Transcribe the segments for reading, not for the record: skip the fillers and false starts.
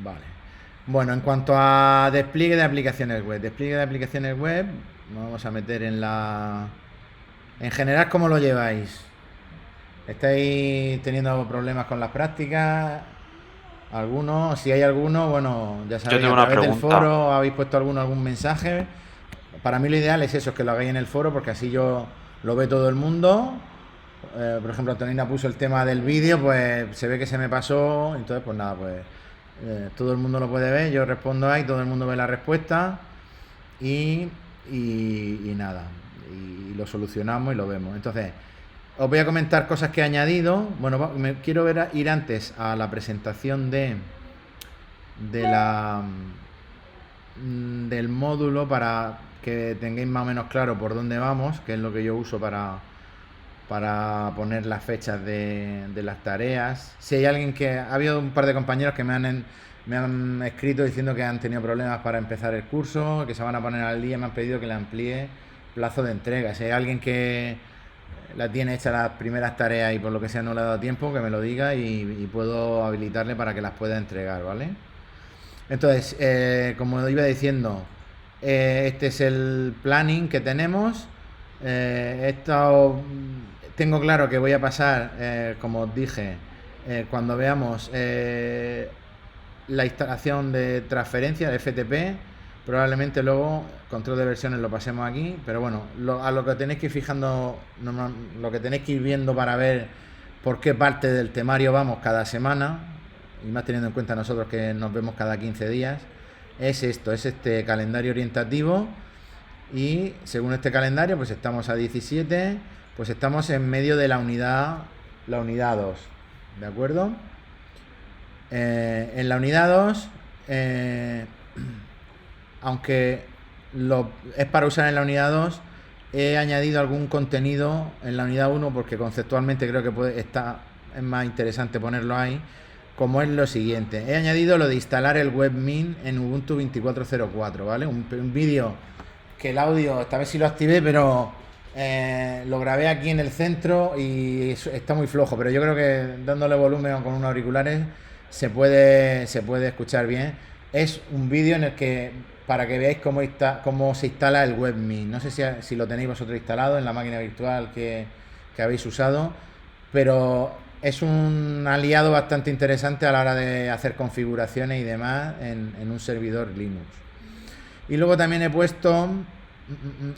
Vale. Bueno, en cuanto a despliegue de aplicaciones web, nos vamos a meter en la... En general, ¿cómo lo lleváis? ¿Estáis teniendo problemas con las prácticas? ¿Alguno? Si hay alguno, bueno, ya Yo sabéis, tengo a una través del pregunta. foro habéis puesto algún mensaje. Para mí lo ideal es eso, que lo hagáis en el foro, porque así yo lo ve todo el mundo. Por ejemplo, Antonina puso el tema del vídeo, pues se ve que se me pasó, entonces pues nada, pues todo el mundo lo puede ver, yo respondo ahí, todo el mundo ve la respuesta y, y nada, y lo solucionamos y lo vemos. Entonces, os voy a comentar cosas que he añadido. Bueno, me quiero ir antes a la presentación de la del módulo para que tengáis más o menos claro por dónde vamos, que es lo que yo uso para poner las fechas de las tareas. Si hay alguien que... Ha habido un par de compañeros que me han escrito diciendo que han tenido problemas para empezar el curso, que se van a poner al día, me han pedido que le amplíe plazo de entrega. Si hay alguien que la tiene hecha las primeras tareas y por lo que sea no le ha dado tiempo, que me lo diga y puedo habilitarle para que las pueda entregar, ¿vale? Entonces, como iba diciendo, este es el planning que tenemos. Tengo claro que voy a pasar, como os dije, cuando veamos la instalación de transferencia de FTP, probablemente luego control de versiones lo pasemos aquí, pero bueno, a lo que tenéis que ir fijando, lo que tenéis que ir viendo para ver por qué parte del temario vamos cada semana, y más teniendo en cuenta nosotros que nos vemos cada 15 días, es esto, es este calendario orientativo. Y según este calendario, pues estamos a 17, pues estamos en medio de la unidad 2, ¿de acuerdo? En la unidad 2, aunque es para usar en la unidad 2, he añadido algún contenido en la unidad 1 porque conceptualmente creo que es más interesante ponerlo ahí, como es lo siguiente. He añadido lo de instalar el webmin en Ubuntu 24.04, ¿vale? Un vídeo que el audio, esta vez sí lo activé, pero lo grabé aquí en el centro y está muy flojo, pero yo creo que dándole volumen o con unos auriculares se puede escuchar bien. Es un vídeo en el que, para que veáis cómo se instala el webmin. No sé si lo tenéis vosotros instalado en la máquina virtual que habéis usado, pero es un aliado bastante interesante a la hora de hacer configuraciones y demás en un servidor Linux. Y luego también he puesto,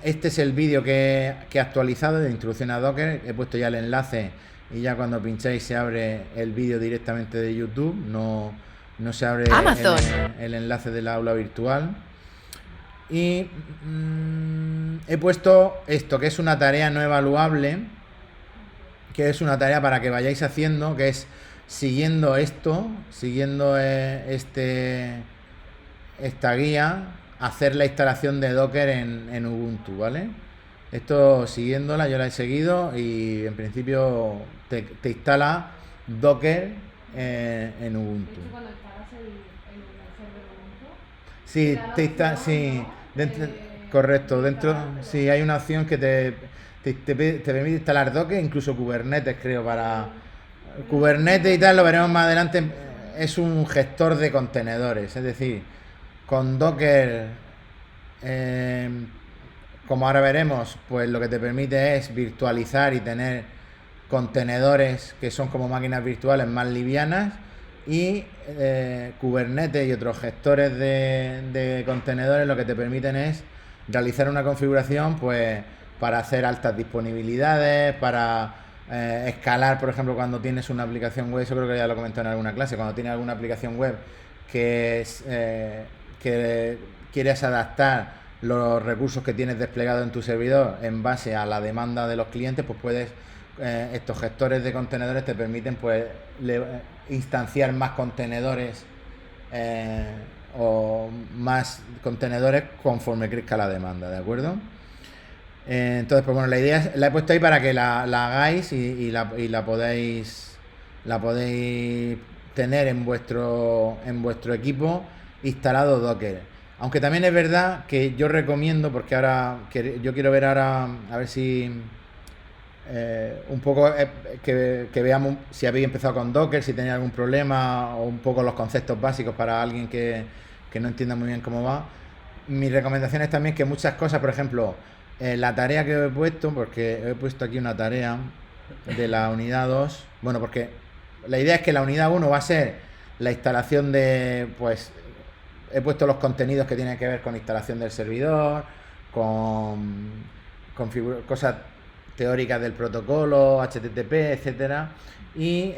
este es el vídeo que he actualizado de introducción a Docker, he puesto ya el enlace y ya cuando pincháis se abre el vídeo directamente de YouTube, no se abre Amazon. el enlace del aula virtual. Y he puesto esto, que es una tarea no evaluable, que es una tarea para que vayáis haciendo, que es siguiendo esto, siguiendo esta guía, hacer la instalación de Docker en Ubuntu, ¿vale? Esto siguiéndola, yo la he seguido y en principio te instala Docker en Ubuntu. Esto cuando instalas el server Ubuntu, te Sí, da la opción, sí, ¿no? dentro, De correcto, dentro, instalártelo. sí, hay una opción que te permite instalar Docker, incluso Kubernetes, creo, para Sí, yo lo tengo Kubernetes y en tal, lo el veremos más adelante, server. es un gestor de contenedores, es decir, con Docker, eh, como ahora veremos, pues lo que te permite es virtualizar y tener contenedores que son como máquinas virtuales más livianas y Kubernetes y otros gestores de contenedores lo que te permiten es realizar una configuración pues para hacer altas disponibilidades, para escalar, por ejemplo, cuando tienes una aplicación web, eso creo que ya lo comenté en alguna clase, cuando tienes alguna aplicación web que quieres adaptar los recursos que tienes desplegados en tu servidor en base a la demanda de los clientes, pues puedes, estos gestores de contenedores te permiten pues instanciar más contenedores eh, o más contenedores conforme crezca la demanda, ¿de acuerdo? Entonces, pues bueno, la idea la he puesto ahí para que la hagáis y la podéis tener en vuestro equipo instalado Docker. Aunque también es verdad que yo recomiendo, porque ahora yo quiero ver ahora, a ver un poco que veamos si habéis empezado con Docker, si tenéis algún problema o un poco los conceptos básicos para alguien que no entienda muy bien cómo va. Mi recomendación es también que muchas cosas, por ejemplo, la tarea que he puesto, porque he puesto aquí una tarea de la unidad 2, bueno, porque la idea es que la unidad 1 va a ser la instalación de, pues, he puesto los contenidos que tienen que ver con instalación del servidor, con cosas teóricas del protocolo, HTTP, etcétera, y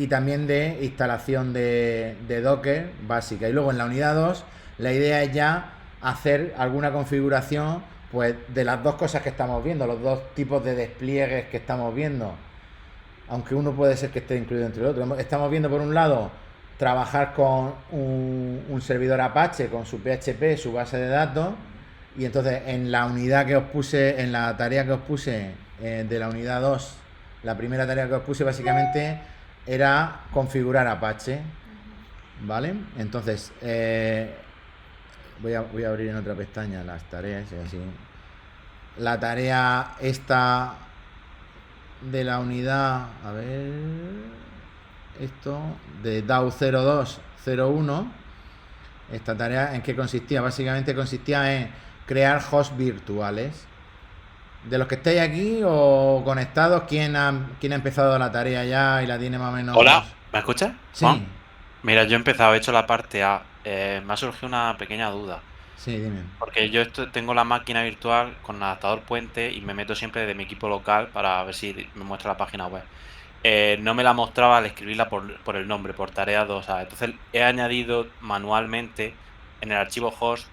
también de instalación de Docker básica. Y luego en la unidad 2 la idea es ya hacer alguna configuración pues de las dos cosas que estamos viendo, los dos tipos de despliegues que estamos viendo, aunque uno puede ser que esté incluido entre el otro. Estamos viendo por un lado trabajar con un servidor Apache con su PHP, su base de datos, y entonces en la unidad que os puse, en la tarea que os puse de la unidad 2, la primera tarea que os puse básicamente era configurar Apache, ¿vale? Entonces, voy a abrir en otra pestaña las tareas y así. La tarea esta de la unidad, a ver, esto de DAO 0201, esta tarea en qué consistía, básicamente consistía en crear hosts virtuales. De los que estáis aquí o conectados, ¿quién ha empezado la tarea ya y la tiene más o menos? Hola, ¿me escuchas, Sí, Juan? Mira, yo he empezado, he hecho la parte A. Me ha surgido una pequeña duda, sí, dime. porque yo tengo la máquina virtual con adaptador puente y me meto siempre de mi equipo local para ver si me muestra la página web. No me la mostraba al escribirla por el nombre, por tarea 2A. Entonces he añadido manualmente en el archivo host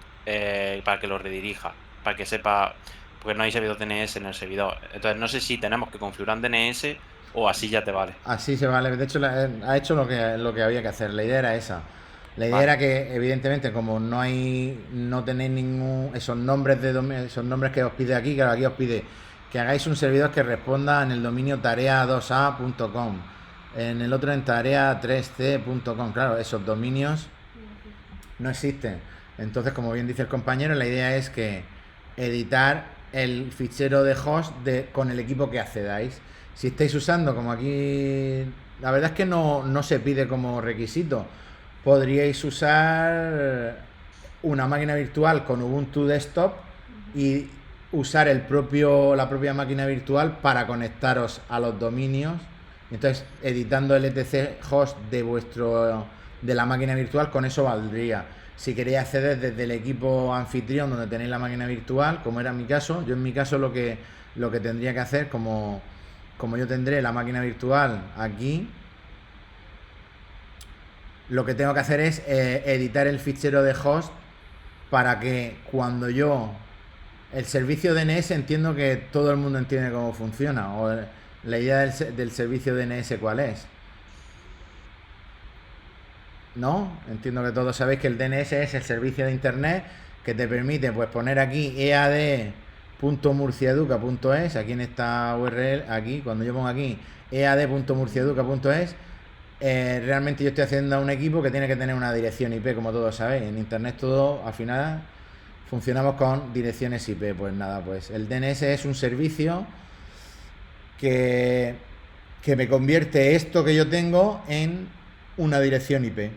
para que lo redirija, para que sepa, porque no hay servidor DNS en el servidor. Entonces no sé si tenemos que configurar un DNS o así ya te vale. Así se vale. De hecho, ha hecho lo que había que hacer. La idea era esa. La idea Vale. era que, evidentemente, como no tenéis ningún esos nombres de esos nombres que os pide aquí, claro, aquí os pide que hagáis un servidor que responda en el dominio tarea2a.com, en el otro en tarea3c.com. Claro, esos dominios no existen. Entonces, como bien dice el compañero, la idea es que editar el fichero de host con el equipo que accedáis. Si estáis usando, como aquí, la verdad es que no se pide como requisito, podríais usar una máquina virtual con Ubuntu Desktop y usar la propia máquina virtual para conectaros a los dominios. Entonces, editando el etc host de la máquina virtual, con eso valdría. Si queréis acceder desde el equipo anfitrión donde tenéis la máquina virtual, como era mi caso, yo en mi caso lo que tendría que hacer, como yo tendré la máquina virtual aquí, lo que tengo que hacer es editar el fichero de host para que cuando el servicio DNS, entiendo que todo el mundo entiende cómo funciona, o la idea del servicio DNS cuál es. ¿No? Entiendo que todos sabéis que el DNS es el servicio de internet que te permite pues poner aquí ead.murciaeduca.es, aquí en esta URL, aquí, cuando yo pongo aquí ead.murciaeduca.es, realmente yo estoy haciendo un equipo que tiene que tener una dirección IP, como todos sabéis. En internet todo, al final, funcionamos con direcciones IP. Pues nada, pues el DNS es un servicio que me convierte esto que yo tengo en una dirección IP,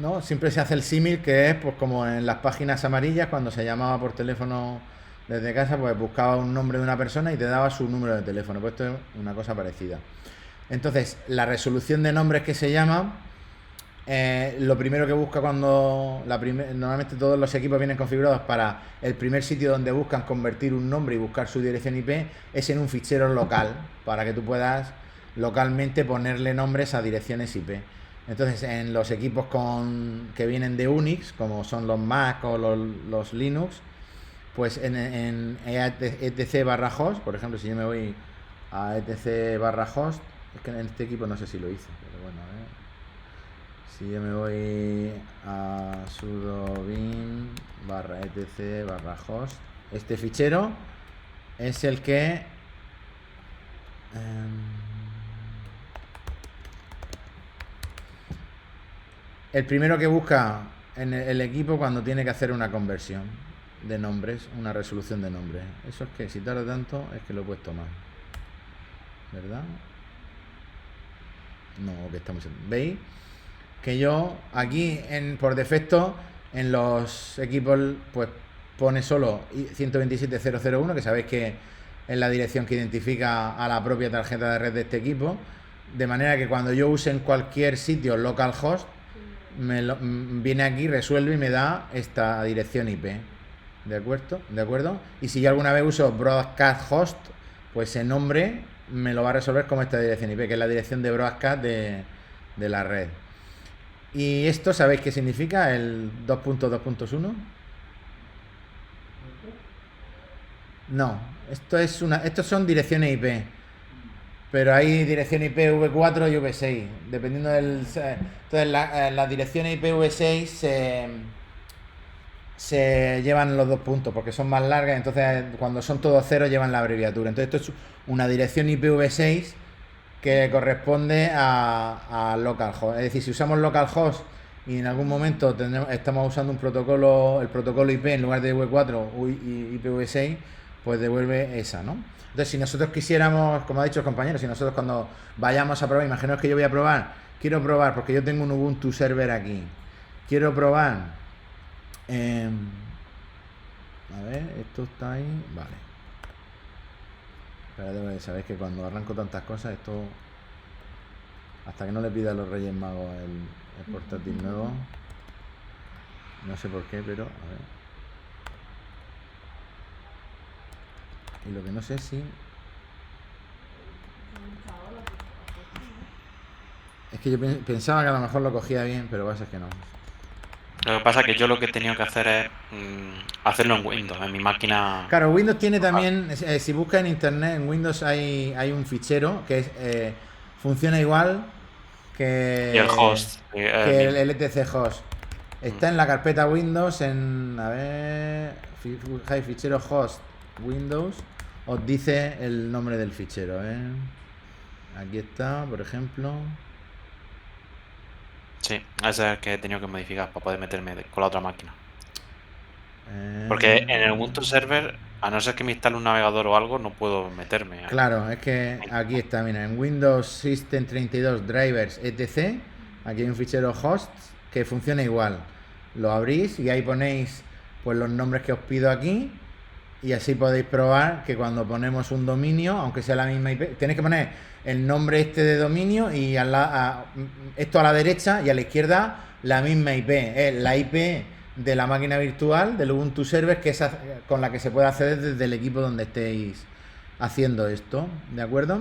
¿no? Siempre se hace el símil que es pues como en las páginas amarillas cuando se llamaba por teléfono desde casa, pues buscaba un nombre de una persona y te daba su número de teléfono. Pues esto es una cosa parecida. Entonces, la resolución de nombres que se llama, lo primero que busca normalmente todos los equipos vienen configurados para el primer sitio donde buscan convertir un nombre y buscar su dirección IP es en un fichero local, para que tú puedas localmente ponerle nombres a direcciones IP. Entonces, en los equipos que vienen de Unix, como son los Mac o los Linux, pues en etc/host, por ejemplo, si yo me voy a etc/host, es que en este equipo no sé si lo hice, pero bueno, si yo me voy a sudo bin /etc/host, este fichero es el que el primero que busca en el equipo cuando tiene que hacer una conversión. de nombres, una resolución de nombres. Eso es que si tarda tanto es que lo he puesto mal, ¿verdad? No, que estamos ¿veis? Que yo aquí por defecto en los equipos pues pone solo 127.0.0.1, que sabéis que es la dirección que identifica a la propia tarjeta de red de este equipo, de manera que cuando yo use en cualquier sitio localhost viene aquí, resuelve y me da esta dirección IP. ¿De acuerdo? ¿De acuerdo? Y si yo alguna vez uso broadcast host, pues ese nombre me lo va a resolver como esta dirección IP, que es la dirección de broadcast de la red. ¿Y esto sabéis qué significa el 2.2.1? No, estos son direcciones IP. Pero hay dirección IP V4 y V6, dependiendo del... Entonces, las direcciones IP V6 se llevan los 2 puntos porque son más largas, entonces cuando son todos ceros llevan la abreviatura. Entonces esto es una dirección IPv6 que corresponde a localhost. Es decir, si usamos localhost y en algún momento estamos usando el protocolo IP en lugar de V4 y IPv6, pues devuelve esa, ¿no? Entonces, si nosotros quisiéramos, como ha dicho el compañero, si nosotros cuando vayamos a probar, imaginaos que yo voy a probar, quiero probar porque yo tengo un Ubuntu server aquí, quiero probar... a ver, esto está ahí. Vale. Espérate, sabéis que cuando arranco tantas cosas, esto. Hasta que no le pida a los Reyes Magos el portátil nuevo. No sé por qué, pero. A ver. Y lo que no sé si. Es que yo pensaba que a lo mejor lo cogía bien, pero pasa es que no. Lo que pasa es que yo lo que he tenido que hacer es hacerlo en Windows, en mi máquina. Claro, Windows tiene también, si buscas en internet, en Windows hay un fichero que funciona igual que Y el host. que el etc host. Está en la carpeta Windows, a ver, fichero host Windows, os dice el nombre del fichero, ¿eh? Aquí está, por ejemplo. Sí, ese es el que he tenido que modificar para poder meterme con la otra máquina. Porque en el Ubuntu Server, a no ser que me instale un navegador o algo, no puedo meterme. Claro, es que aquí está, mira, en Windows System 32 Drivers etc. Aquí hay un fichero host que funciona igual. Lo abrís y ahí ponéis pues los nombres que os pido aquí y así podéis probar que cuando ponemos un dominio, aunque sea la misma IP, tenéis que poner el nombre este de dominio y esto a la derecha y a la izquierda la misma IP, la IP de la máquina virtual del Ubuntu Server, que es con la que se puede acceder desde el equipo donde estéis haciendo esto, ¿de acuerdo?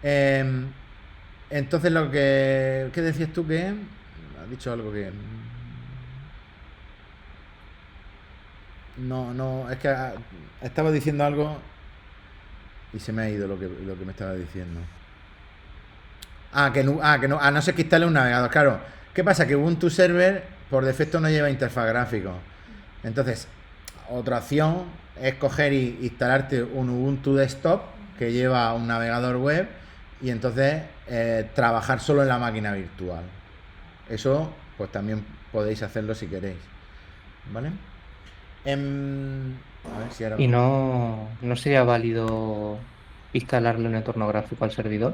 Entonces ¿qué decías tú que? Has dicho algo que... No, es que estaba diciendo algo y se me ha ido lo que me estaba diciendo. Que no, a no ser que instale un navegador, claro. ¿Qué pasa? Que Ubuntu Server por defecto no lleva interfaz gráfico. Entonces, otra opción es coger y instalarte un Ubuntu Desktop que lleva un navegador web y entonces trabajar solo en la máquina virtual. Eso, pues también podéis hacerlo si queréis. ¿Vale? A ver si ahora... ¿Y no sería válido instalarle un entorno gráfico al servidor?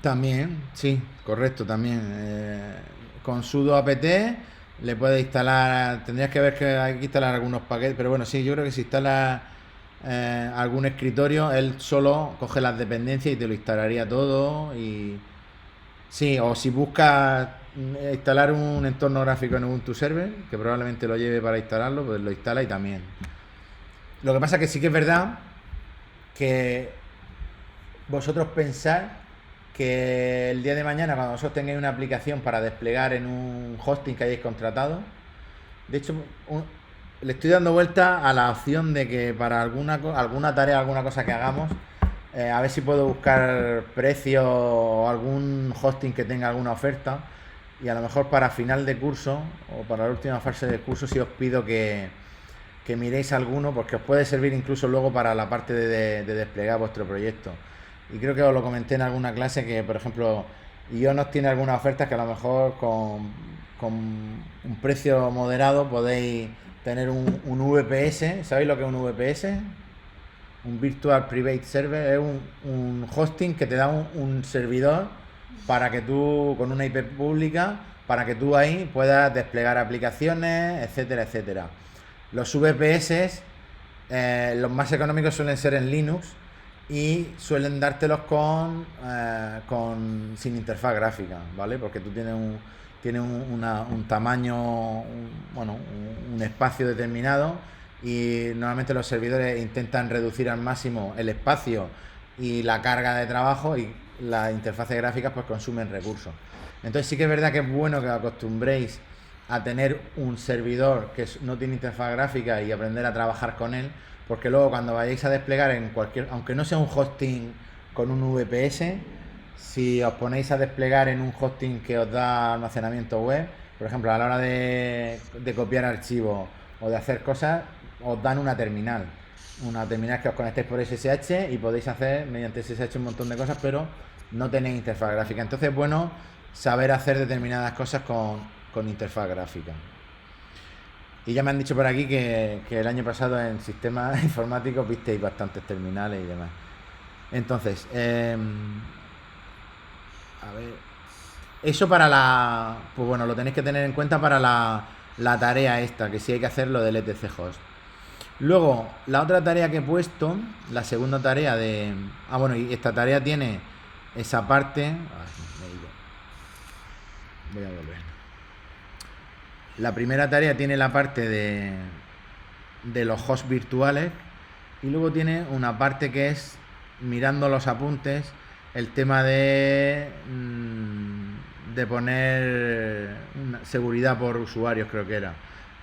También, sí, correcto, también. Con sudo apt le puedes instalar, tendrías que ver que hay que instalar algunos paquetes, pero bueno, sí, yo creo que si instalas algún escritorio, él solo coge las dependencias y te lo instalaría todo. Y sí, o si buscas instalar un entorno gráfico en Ubuntu Server, que probablemente lo lleve para instalarlo, pues lo instala y también. Lo que pasa que sí que es verdad que vosotros pensáis que el día de mañana, cuando vosotros tengáis una aplicación para desplegar en un hosting que hayáis contratado, de hecho, le estoy dando vuelta a la opción de que para alguna tarea, alguna cosa que hagamos, a ver si puedo buscar precios o algún hosting que tenga alguna oferta, y a lo mejor para final de curso o para la última fase del curso, si os pido que miréis alguno, porque os puede servir incluso luego para la parte de desplegar vuestro proyecto. Y creo que os lo comenté en alguna clase que, por ejemplo, Ionos tiene algunas ofertas que a lo mejor con un precio moderado podéis tener un VPS. ¿Sabéis lo que es un VPS? Un Virtual Private Server es un hosting que te da un servidor para que tú, con una IP pública, para que tú ahí puedas desplegar aplicaciones, etcétera, etcétera. Los VPS, los más económicos suelen ser en Linux y suelen dártelos sin interfaz gráfica, ¿vale? Porque tú tienes un tamaño, un espacio determinado y normalmente los servidores intentan reducir al máximo el espacio y la carga de trabajo, y las interfaces gráficas pues consumen recursos. Entonces sí que es verdad que es bueno que os acostumbréis a tener un servidor que no tiene interfaz gráfica y aprender a trabajar con él, porque luego cuando vayáis a desplegar en cualquier, aunque no sea un hosting con un VPS, si os ponéis a desplegar en un hosting que os da almacenamiento web, por ejemplo, a la hora de copiar archivos o de hacer cosas, os dan una terminal que os conectéis por SSH y podéis hacer mediante SSH un montón de cosas, pero no tenéis interfaz gráfica. Entonces es bueno saber hacer determinadas cosas con interfaz gráfica. Y ya me han dicho por aquí que el año pasado en sistemas informáticos visteis bastantes terminales y demás. Entonces, a ver, eso pues bueno, lo tenéis que tener en cuenta para la tarea esta, que sí hay que hacer lo del etc host. Luego, la otra tarea que he puesto, la segunda tarea y esta tarea tiene esa parte. Voy a volver. La primera tarea tiene la parte de los hosts virtuales, y luego tiene una parte que es, mirando los apuntes, el tema de poner una seguridad por usuarios, creo que era.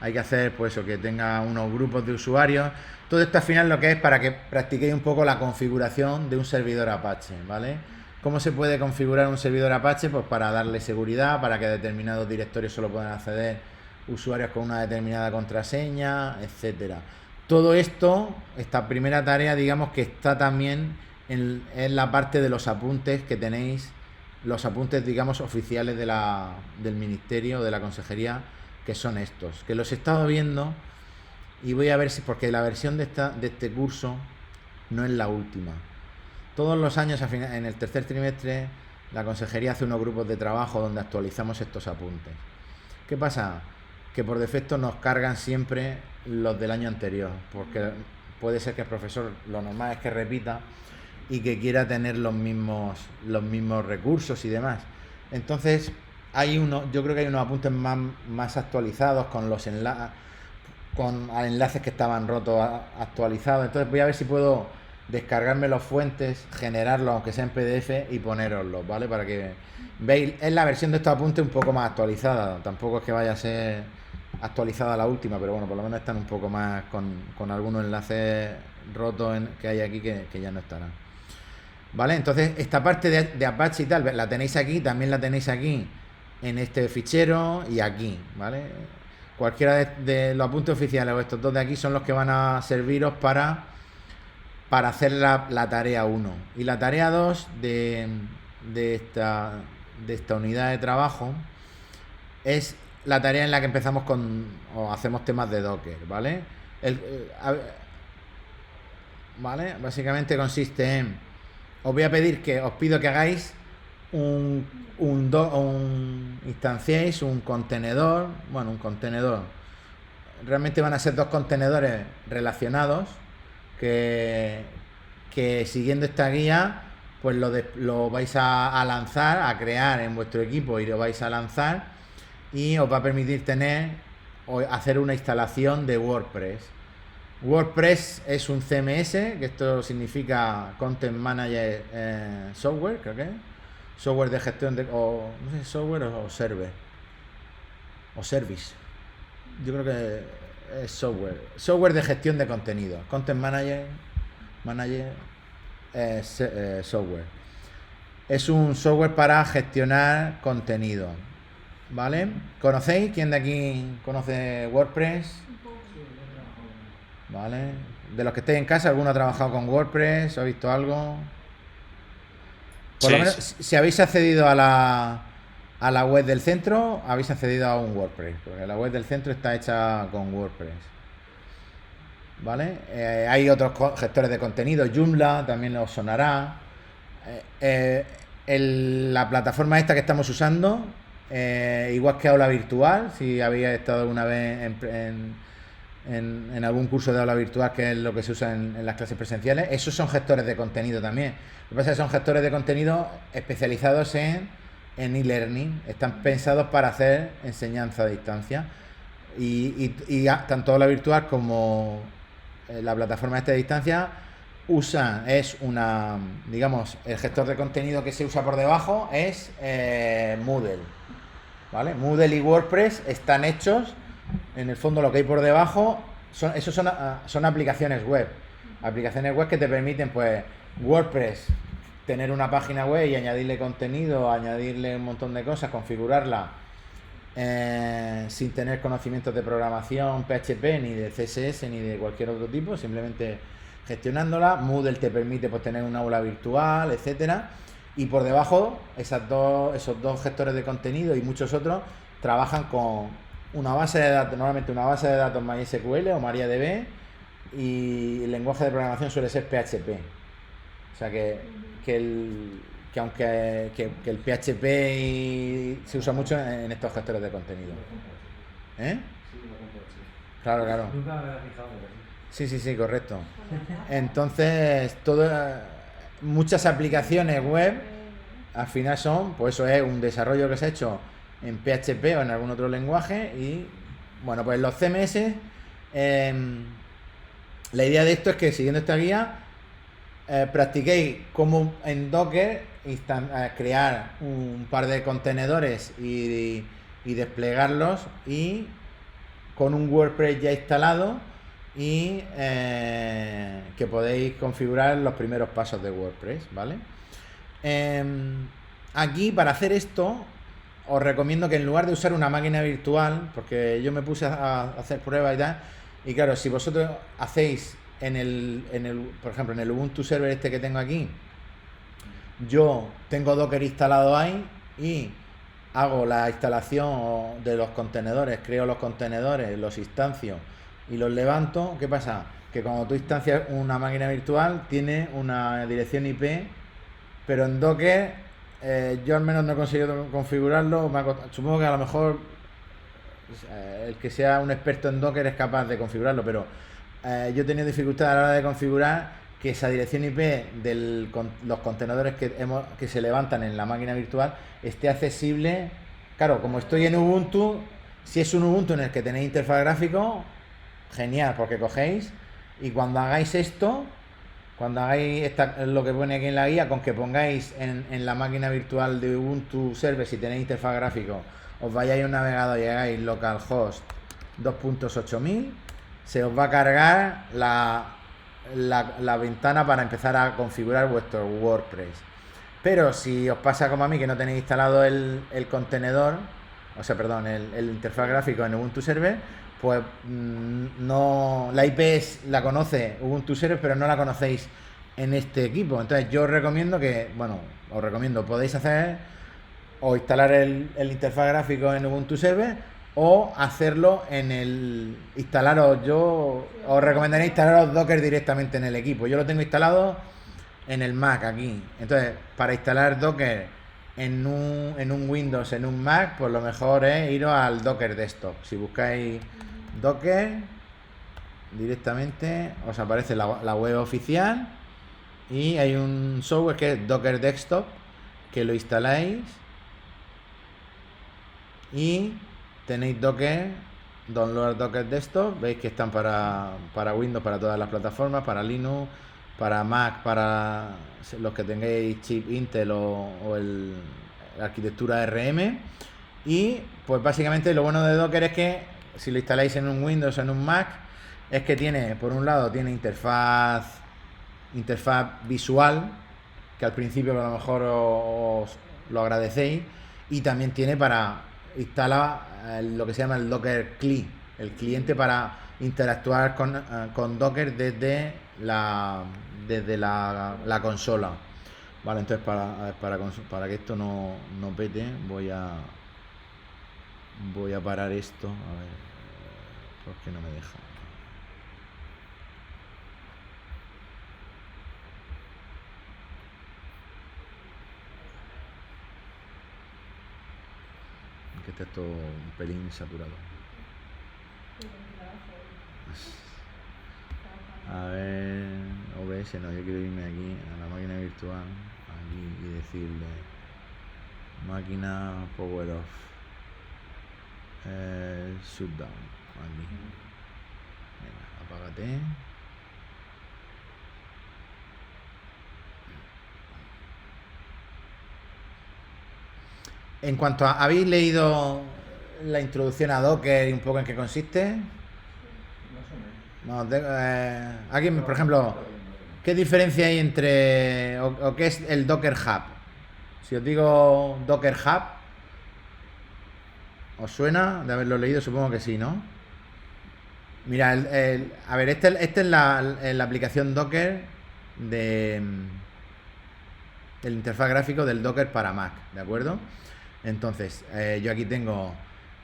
Hay que hacer pues eso, que tenga unos grupos de usuarios. Todo esto al final lo que es para que practiquéis un poco la configuración de un servidor Apache, ¿vale? ¿Cómo se puede configurar un servidor Apache? Pues para darle seguridad, para que a determinados directorios solo puedan acceder usuarios con una determinada contraseña, etcétera. Todo esto, esta primera tarea, digamos que está también en la parte de los apuntes que tenéis, los apuntes, digamos, oficiales del Ministerio, de la Consejería, que son estos, que los he estado viendo y voy a ver si, porque la versión de este curso no es la última. Todos los años, en el tercer trimestre, la Consejería hace unos grupos de trabajo donde actualizamos estos apuntes. ¿Qué pasa? Que por defecto nos cargan siempre los del año anterior, porque puede ser que el profesor, lo normal es que repita y que quiera tener los mismos recursos y demás. Entonces, yo creo que hay unos apuntes más actualizados con los enlaces que estaban rotos actualizados. Entonces voy a ver si puedo descargarme los fuentes, generarlos aunque sea en PDF y poneroslos, ¿vale? Para que veáis, es la versión de estos apuntes un poco más actualizada. Tampoco es que vaya a ser actualizada la última, pero bueno, por lo menos están un poco más con algunos enlaces rotos que hay aquí que ya no estarán. ¿Vale? Entonces esta parte de Apache y tal, la tenéis aquí, también la tenéis aquí en este fichero y aquí, ¿vale? Cualquiera de los apuntes oficiales o estos dos de aquí son los que van a serviros para hacer la tarea 1. Y la tarea 2 de esta unidad de trabajo es la tarea en la que empezamos o hacemos temas de Docker, ¿vale? ¿Vale? Básicamente consiste en, os pido que hagáis instanciéis un contenedor, realmente van a ser dos contenedores relacionados que siguiendo esta guía pues lo vais a lanzar, a crear en vuestro equipo y lo vais a lanzar, y os va a permitir hacer una instalación de WordPress. WordPress es un CMS, que esto significa Content Manager Software, creo que es. Software de gestión no sé, software o server. O service. Yo creo que es software. Software de gestión de contenido. Content Manager software. Es un software para gestionar contenido. ¿Vale? ¿Conocéis? ¿Quién de aquí conoce WordPress? ¿Vale? De los que estéis en casa, ¿alguno ha trabajado con WordPress? ¿Ha visto algo? Por lo menos, si habéis accedido a la web del centro, habéis accedido a un WordPress, porque la web del centro está hecha con WordPress. ¿vale? Hay otros gestores de contenido, Joomla también os sonará. La plataforma esta que estamos usando, igual que Aula Virtual, si habéis estado alguna vez en algún curso de aula virtual, que es lo que se usa en las clases presenciales, esos son gestores de contenido también. Lo que pasa es que son gestores de contenido especializados en e-learning, están pensados para hacer enseñanza a distancia. Tanto aula virtual como la plataforma esta de distancia digamos, el gestor de contenido que se usa por debajo es Moodle, ¿vale? Moodle y WordPress están hechos, en el fondo lo que hay por debajo son aplicaciones web que te permiten, pues, WordPress, tener una página web y añadirle contenido, añadirle un montón de cosas, configurarla sin tener conocimientos de programación, PHP, ni de CSS, ni de cualquier otro tipo, simplemente gestionándola. Moodle te permite, pues, tener un aula virtual, etcétera. Y por debajo, esos dos gestores de contenido y muchos otros trabajan con una base de datos, normalmente una base de datos MySQL o MariaDB, y el lenguaje de programación suele ser PHP. O sea que aunque el PHP se usa mucho en estos gestores de contenido. ¿Eh? Claro. Nunca me había fijado, pero sí. Sí, correcto. Entonces, muchas aplicaciones web al final son, pues eso es un desarrollo que se ha hecho en PHP o en algún otro lenguaje. Y bueno, pues los CMS, la idea de esto es que, siguiendo esta guía, practiquéis cómo en Docker crear un par de contenedores y desplegarlos, y con un WordPress ya instalado, y que podéis configurar los primeros pasos de WordPress, ¿vale? Aquí, para hacer esto, os recomiendo que, en lugar de usar una máquina virtual, porque yo me puse a hacer pruebas y tal, y claro, si vosotros hacéis por ejemplo, en el Ubuntu server este que tengo aquí, yo tengo Docker instalado ahí y hago la instalación de los contenedores, creo los contenedores, los instancio y los levanto. ¿Qué pasa? Que cuando tú instancias una máquina virtual, tiene una dirección IP, pero en Docker yo al menos no he conseguido configurarlo. Supongo que a lo mejor el que sea un experto en Docker es capaz de configurarlo, pero yo he tenido dificultad a la hora de configurar que esa dirección IP de los contenedores que se levantan en la máquina virtual esté accesible. Claro, como estoy en Ubuntu, si es un Ubuntu en el que tenéis interfaz gráfico, genial, porque cogéis y cuando hagáis esto, cuando hagáis lo que pone aquí en la guía, con que pongáis en la máquina virtual de Ubuntu Server, si tenéis interfaz gráfico, os vayáis a un navegador y hagáis localhost 2.8000, se os va a cargar la ventana para empezar a configurar vuestro WordPress. Pero si os pasa como a mí, que no tenéis instalado el contenedor, o sea, perdón, el interfaz gráfico en Ubuntu Server, pues no, la IP la conoce Ubuntu Server, pero no la conocéis en este equipo. Entonces yo os recomiendo podéis hacer o instalar el interfaz gráfico en Ubuntu Server, o hacerlo yo os recomendaría instalaros Docker directamente en el equipo. Yo lo tengo instalado en el Mac aquí. Entonces, para instalar Docker en un Windows, en un Mac, pues lo mejor es iros al Docker Desktop. Si buscáis Docker directamente, os aparece la web oficial, y hay un software que es Docker Desktop, que lo instaláis y tenéis Docker, Download Docker Desktop. Veis que están para Windows, para todas las plataformas, para Linux, para Mac, para los que tengáis chip Intel o la arquitectura RM. Y pues básicamente lo bueno de Docker es que, si lo instaláis en un Windows o en un Mac, es que tiene, por un lado, tiene interfaz visual, que al principio a lo mejor os lo agradecéis, y también tiene instala lo que se llama el Docker CLI, el cliente para interactuar con Docker desde la consola. Vale, entonces para que esto no pete, voy a parar esto. A ver, ¿por qué no me deja? este es todo un pelín saturado. A ver, OBS, no, yo quiero irme aquí a la máquina virtual, aquí, y decirle máquina power off, shutdown, aquí. Venga, apágate. En cuanto a, ¿habéis leído la introducción a Docker y un poco en qué consiste? No, aquí, por ejemplo, ¿qué diferencia hay entre, o qué es el Docker Hub? Si os digo Docker Hub, ¿os suena de haberlo leído? Supongo que sí, ¿no? Mira, a ver, esta es la aplicación Docker del interfaz gráfico del Docker para Mac, ¿de acuerdo? Entonces, yo aquí tengo,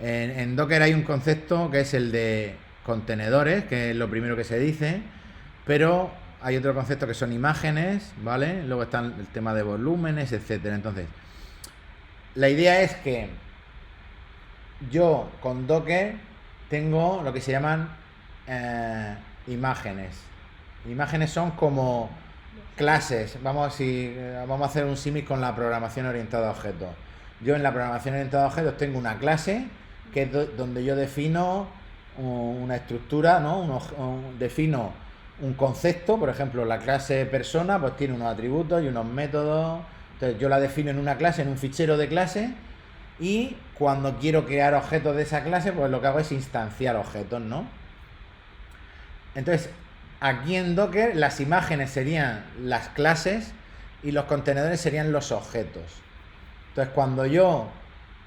en Docker hay un concepto que es el de contenedores, que es lo primero que se dice, pero hay otro concepto que son imágenes, ¿vale? Luego está el tema de volúmenes, etcétera. Entonces, la idea es que yo con Docker tengo lo que se llaman imágenes. Imágenes son como clases. Vamos a hacer un símil con la programación orientada a objetos. Yo en la programación orientada a objetos tengo una clase que es donde yo defino una estructura, ¿no? Defino un concepto, por ejemplo, la clase persona pues tiene unos atributos y unos métodos. Entonces yo la defino en una clase, en un fichero de clase, y cuando quiero crear objetos de esa clase, pues lo que hago es instanciar objetos, ¿no? Entonces, aquí en Docker las imágenes serían las clases y los contenedores serían los objetos. Entonces, cuando yo...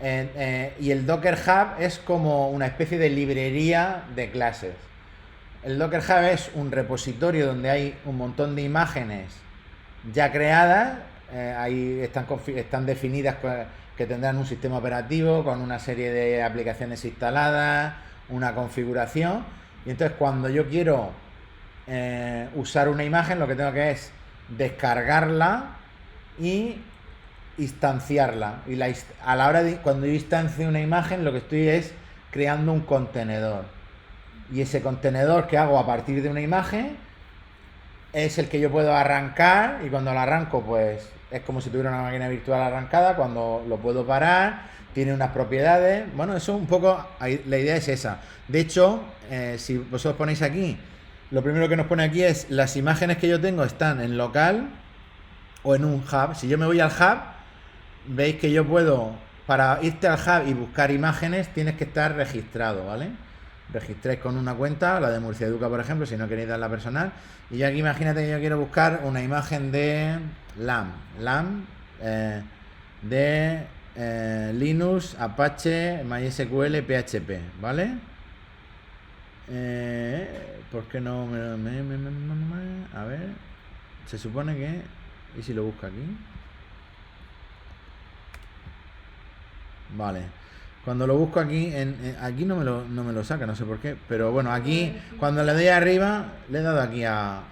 y el Docker Hub es como una especie de librería de clases. El Docker Hub es un repositorio donde hay un montón de imágenes ya creadas, ahí están definidas que tendrán un sistema operativo con una serie de aplicaciones instaladas, una configuración, y entonces cuando yo quiero usar una imagen, lo que tengo que es descargarla y instanciarla, y a la hora de cuando yo instancio una imagen, lo que estoy es creando un contenedor, y ese contenedor que hago a partir de una imagen es el que yo puedo arrancar, y cuando lo arranco pues es como si tuviera una máquina virtual arrancada. Cuando lo puedo parar tiene unas propiedades, bueno, eso un poco, la idea es esa. De hecho, si vosotros ponéis aquí, lo primero que nos pone aquí es las imágenes que yo tengo están en local o en un hub. Si yo me voy al hub, veis que yo puedo, para irte al hub y buscar imágenes, tienes que estar registrado, ¿vale? Registráis con una cuenta, la de Murcia Educa, por ejemplo, si no queréis dar la personal. Y yo aquí, imagínate que yo quiero buscar una imagen de LAMP, de Linux, Apache, MySQL, PHP, ¿vale? ¿Por qué no a ver, se supone que... ¿Y si lo busco aquí? Vale. Cuando lo busco aquí, aquí no me lo saca, no sé por qué. Pero bueno, aquí, cuando le doy arriba, le he dado aquí a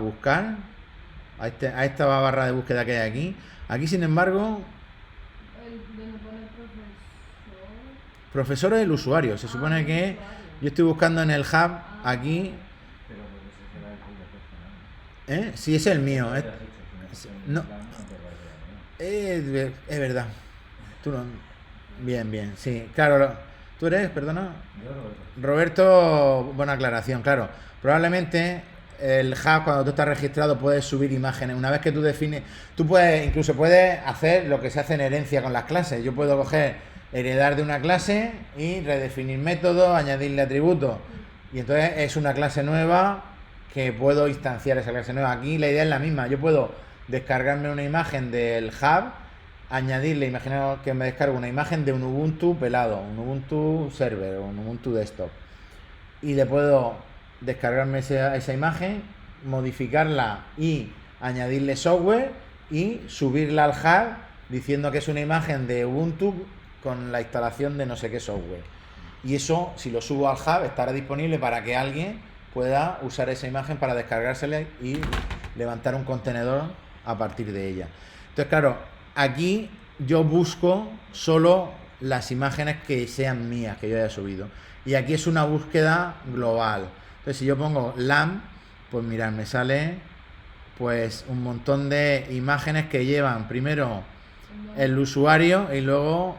buscar, a esta barra de búsqueda que hay aquí. Aquí, sin embargo, profesor es el usuario. Se supone que yo estoy buscando en el hub aquí. Sí, es el mío. No, es verdad. Tú no... Bien, sí, claro. ¿Tú eres, perdona? Roberto, buena aclaración, claro. Probablemente el hub, cuando tú estás registrado, puedes subir imágenes. Una vez que tú defines, tú puedes, incluso puedes hacer lo que se hace en herencia con las clases. Yo puedo coger, heredar de una clase y redefinir métodos, añadirle atributos. Y entonces es una clase nueva que puedo instanciar esa clase nueva. Aquí la idea es la misma. Yo puedo descargarme una imagen del hub, añadirle, imaginaos que me descargo una imagen de un Ubuntu pelado, un Ubuntu server o un Ubuntu desktop, y le puedo descargarme esa imagen, modificarla y añadirle software y subirla al hub diciendo que es una imagen de Ubuntu con la instalación de no sé qué software. Y eso, si lo subo al hub, estará disponible para que alguien pueda usar esa imagen para descargársela y levantar un contenedor a partir de ella. Entonces, claro, aquí yo busco solo las imágenes que sean mías, que yo haya subido. Y aquí es una búsqueda global. Entonces, si yo pongo LAMP, pues mirad, me sale pues un montón de imágenes que llevan primero el usuario y luego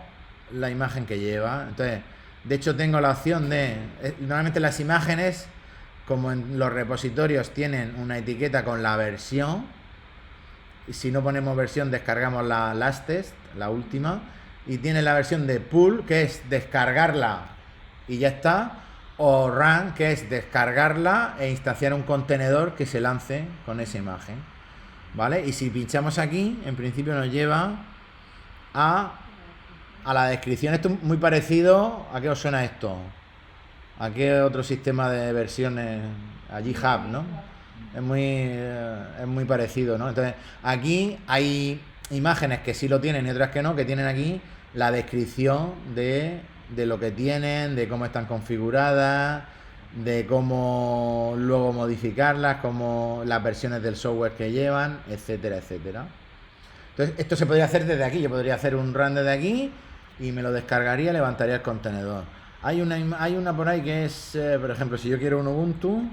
la imagen que lleva. Entonces, de hecho tengo la opción de... Normalmente las imágenes, como en los repositorios tienen una etiqueta con la versión, y si no ponemos versión descargamos la latest, la última, y tiene la versión de pull, que es descargarla y ya está, o run, que es descargarla e instanciar un contenedor que se lance con esa imagen, ¿vale? Y si pinchamos aquí, en principio nos lleva a la descripción. Esto es muy parecido. ¿A qué os suena esto? ¿A qué otro sistema de versiones? A GitHub, ¿no? Es muy parecido, ¿no? Entonces, aquí hay imágenes que sí lo tienen y otras que no, que tienen aquí la descripción de lo que tienen, de cómo están configuradas, de cómo luego modificarlas, cómo las versiones del software que llevan, etcétera, etcétera. Entonces, esto se podría hacer desde aquí. Yo podría hacer un run desde aquí y me lo descargaría, levantaría el contenedor. Hay una por ahí que es, por ejemplo, si yo quiero un Ubuntu,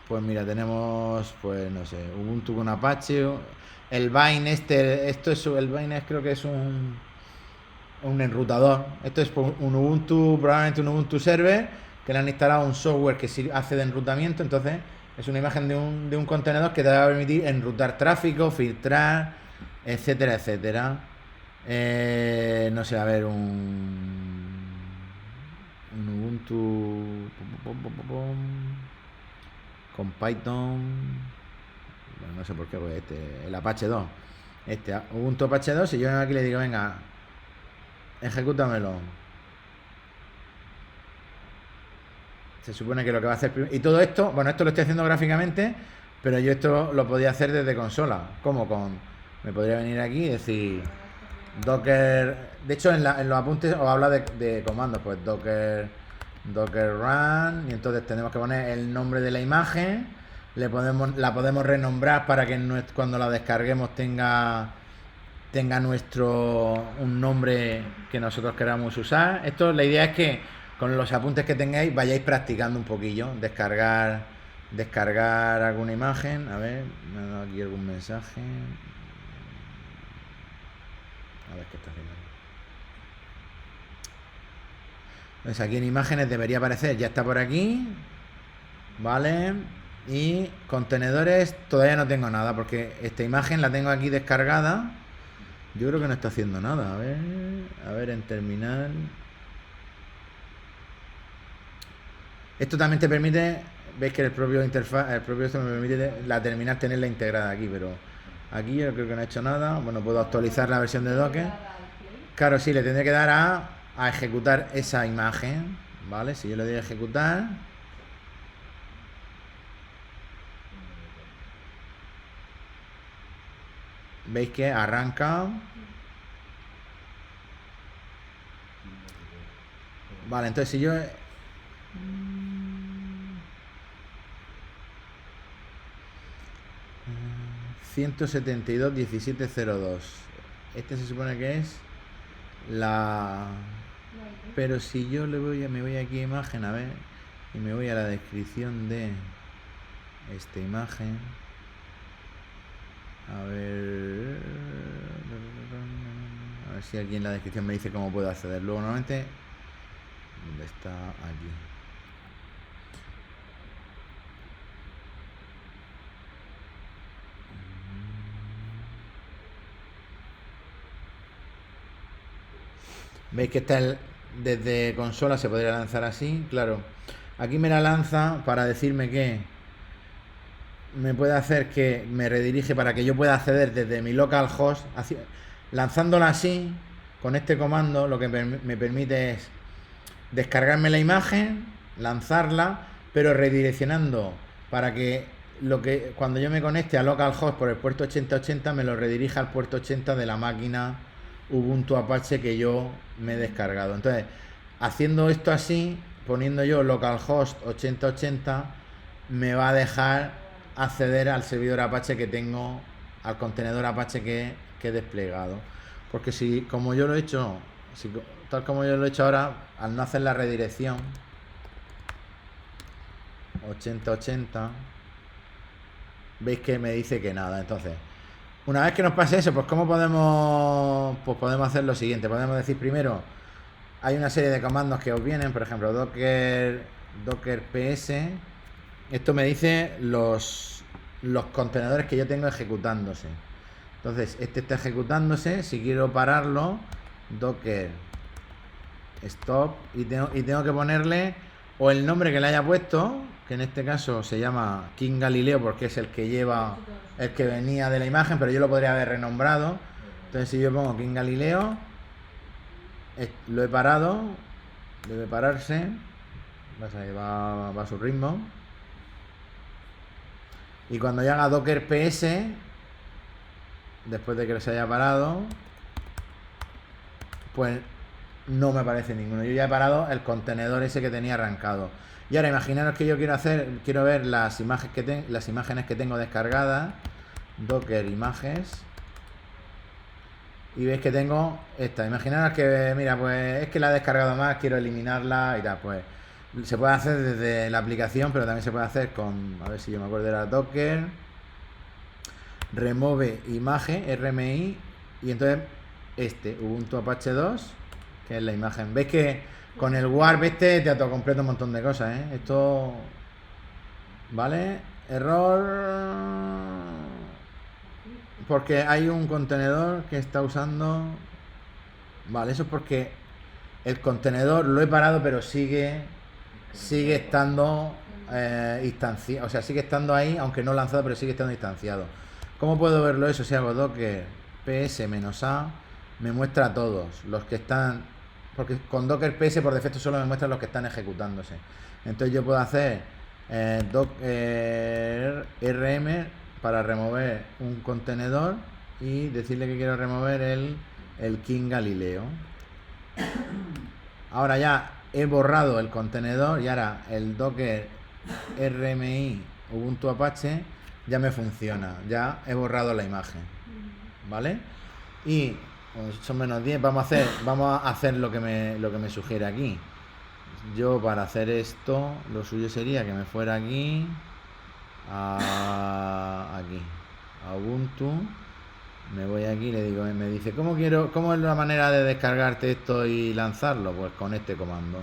pues mira, tenemos, pues no sé, Ubuntu con Apache, el Vine el Vine creo que es un enrutador. Esto es un Ubuntu, probablemente un Ubuntu server, que le han instalado un software que hace de enrutamiento. Entonces es una imagen de un contenedor que te va a permitir enrutar tráfico, filtrar, etcétera, etcétera. No sé, a ver, un Ubuntu con Python. Bueno, no sé por qué, pues el Apache 2. Ubuntu Apache 2, y yo aquí le digo, venga, ejecútamelo. Se supone que lo que va a hacer primero. Y todo esto, bueno, esto lo estoy haciendo gráficamente, pero yo esto lo podía hacer desde consola. ¿Cómo? Me podría venir aquí y decir Docker. De hecho, en los apuntes os habla de comandos, pues Docker run, y entonces tenemos que poner el nombre de la imagen. La podemos renombrar para que cuando la descarguemos tenga un nombre que nosotros queramos usar. La idea es que con los apuntes que tengáis vayáis practicando un poquillo, descargar alguna imagen. A ver, me ha dado aquí algún mensaje. A ver qué está haciendo. Pues aquí en imágenes debería aparecer, ya está por aquí, vale. Y contenedores todavía no tengo nada, porque esta imagen la tengo aquí descargada. Yo creo que no está haciendo nada. A ver en terminal. Esto también te permite, veis que el propio interfaz, esto me permite la terminal tenerla integrada aquí, pero aquí yo creo que no he hecho nada. Bueno, puedo actualizar la versión de Docker. Claro, sí, le tendré que dar a ejecutar esa imagen, ¿vale? Si yo le doy a ejecutar, veis que arranca. Vale, entonces si yo 172.17.02, este se supone que es pero si yo me voy aquí a imagen, a ver, y me voy a la descripción de esta imagen, a ver si alguien en la descripción me dice cómo puedo acceder. Luego normalmente, ¿dónde está? Aquí. Veis que desde consola se podría lanzar así, claro. Aquí me la lanza para decirme que me puede hacer que me redirige para que yo pueda acceder desde mi localhost. Lanzándola así, con este comando, lo que me permite es descargarme la imagen, lanzarla, pero redireccionando para que cuando yo me conecte a localhost por el puerto 8080 me lo redirija al puerto 80 de la máquina Ubuntu Apache que yo me he descargado. Entonces, haciendo esto así, poniendo yo localhost 8080, me va a dejar acceder al servidor Apache que tengo, al contenedor Apache que que he desplegado. Porque si, como yo lo he hecho, tal como yo lo he hecho ahora, al no hacer la redirección 80-80, veis que me dice que nada. Entonces, una vez que nos pase eso, pues ¿cómo podemos? Pues podemos hacer lo siguiente. Podemos decir primero, hay una serie de comandos que os vienen, por ejemplo, docker ps. Esto me dice los contenedores que yo tengo ejecutándose. Entonces, este está ejecutándose. Si quiero pararlo, docker stop, y tengo que ponerle o el nombre que le haya puesto, que en este caso se llama King Galileo porque es el que lleva, el que venía de la imagen, pero yo lo podría haber renombrado. Entonces, si yo pongo King Galileo, lo he parado, debe pararse, va a su ritmo. Y cuando yo haga docker ps, después de que se haya parado, pues no me aparece ninguno. Yo ya he parado el contenedor ese que tenía arrancado. Y ahora imaginaros que yo quiero ver las imágenes que tengo descargadas. Docker imágenes. Y veis que tengo esta. Imaginaros que, mira, pues es que la he descargado más, quiero eliminarla y tal. Pues se puede hacer desde la aplicación, pero también se puede hacer con, a ver si yo me acuerdo, era docker remove imagen, RMI, y entonces Ubuntu Apache 2, que es la imagen. Veis que con el warp te autocompleta un montón de cosas, ¿eh? Esto, ¿vale? Error, porque hay un contenedor que está usando, vale, eso es porque el contenedor lo he parado, pero sigue estando instanciado, o sea, sigue estando ahí, aunque no lanzado, pero sigue estando instanciado. ¿Cómo puedo verlo eso? Si hago docker ps-a, me muestra a todos los que están, porque con docker ps por defecto solo me muestra los que están ejecutándose. Entonces yo puedo hacer docker rm para remover un contenedor y decirle que quiero remover el King Galileo. Ahora ya he borrado el contenedor y ahora el docker rmi Ubuntu Apache ya me funciona, ya he borrado la imagen, ¿vale? Y son -10, vamos a hacer lo que me sugiere aquí. Yo, para hacer esto, lo suyo sería que me fuera aquí a Ubuntu, me voy aquí, le digo, me dice, ¿cómo es la manera de descargarte esto y lanzarlo? Pues con este comando,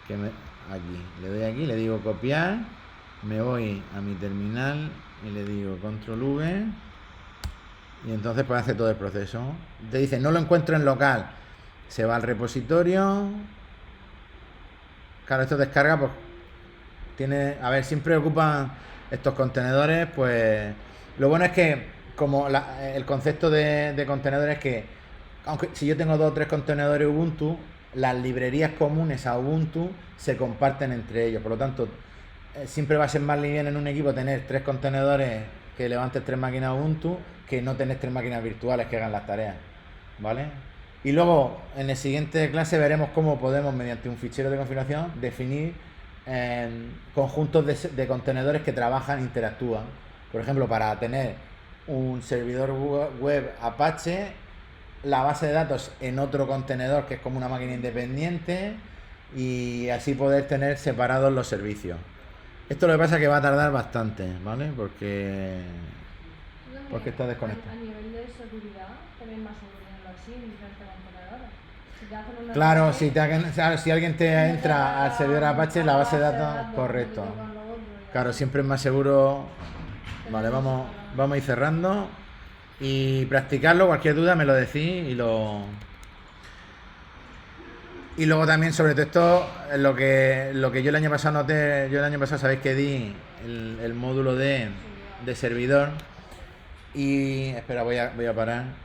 aquí, le doy aquí, le digo copiar, me voy a mi terminal y le digo control V, y entonces pues hace todo el proceso. Te dice, no lo encuentro en local, se va al repositorio. Claro, esto descarga, pues tiene, a ver, siempre ocupan estos contenedores, pues lo bueno es que como el concepto de contenedores es que, aunque si yo tengo 2 o 3 contenedores Ubuntu, las librerías comunes a Ubuntu se comparten entre ellos, por lo tanto siempre va a ser más liviano en un equipo tener 3 contenedores que levantes 3 máquinas Ubuntu que no tener 3 máquinas virtuales que hagan las tareas, ¿vale? Y luego en la siguiente clase veremos cómo podemos, mediante un fichero de configuración, definir conjuntos de contenedores que trabajan e interactúan. Por ejemplo, para tener un servidor web Apache, la base de datos en otro contenedor que es como una máquina independiente, y así poder tener separados los servicios. Esto lo que pasa es que va a tardar bastante, ¿vale? Porque está desconectado. A nivel de seguridad, también más seguro tenerlo así, en diferentes contenedores. Si te hacen una Claro, RT, si alguien te entra al servidor Apache, la base de datos, correcto. Claro, siempre es más seguro. Vale, vamos a ir cerrando y practicarlo. Cualquier duda me lo decís y luego también sobre todo esto, lo que yo el año pasado noté, sabéis que di el módulo de servidor, y espera, voy a parar.